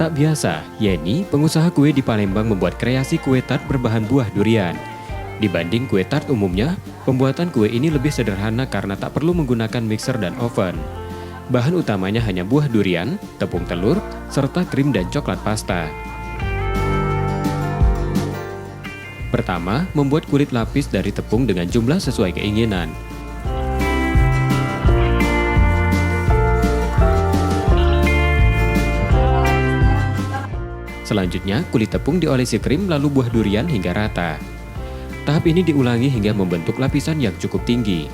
Tak biasa, Yeni, pengusaha kue di Palembang membuat kreasi kue tart berbahan buah durian. Dibanding kue tart umumnya, pembuatan kue ini lebih sederhana karena tak perlu menggunakan mixer dan oven. Bahan utamanya hanya buah durian, tepung telur, serta krim dan coklat pasta. Pertama, membuat kulit lapis dari tepung dengan jumlah sesuai keinginan. Selanjutnya, kulit tepung diolesi krim lalu buah durian hingga rata. Tahap ini diulangi hingga membentuk lapisan yang cukup tinggi.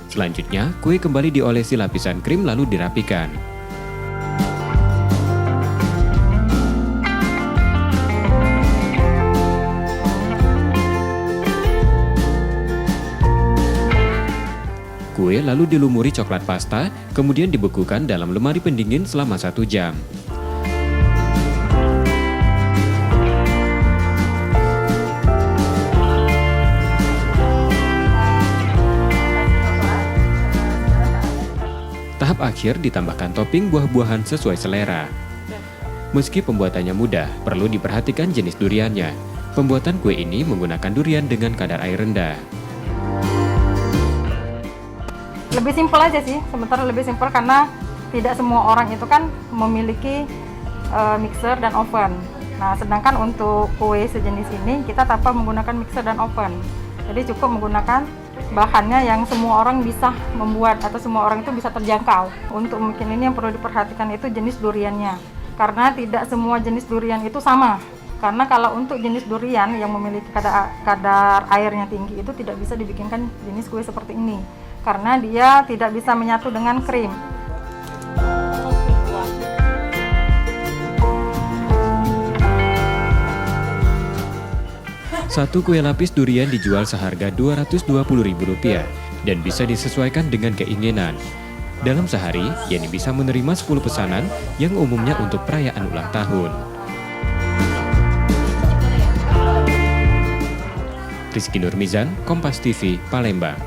Selanjutnya, kue kembali diolesi lapisan krim lalu dirapikan. Kue lalu dilumuri coklat pasta, kemudian dibekukan dalam lemari pendingin selama 1 jam. Tahap akhir ditambahkan topping buah-buahan sesuai selera. Meski pembuatannya mudah, perlu diperhatikan jenis duriannya. Pembuatan kue ini menggunakan durian dengan kadar air rendah. Lebih simpel aja sih, sebentar lebih simpel karena tidak semua orang itu kan memiliki mixer dan oven. Nah, sedangkan untuk kue sejenis ini kita tanpa menggunakan mixer dan oven. Jadi cukup menggunakan bahannya yang semua orang bisa membuat atau semua orang itu bisa terjangkau. Untuk mungkin ini yang perlu diperhatikan itu jenis duriannya. Karena tidak semua jenis durian itu sama. Karena kalau untuk jenis durian yang memiliki kadar airnya tinggi itu tidak bisa dibikinkan jenis kue seperti ini. Karena dia tidak bisa menyatu dengan krim. Satu kue lapis durian dijual seharga Rp220.000 dan bisa disesuaikan dengan keinginan. Dalam sehari, Yeni bisa menerima 10 pesanan yang umumnya untuk perayaan ulang tahun. Rizky Nurmizan, Kompas TV, Palembang.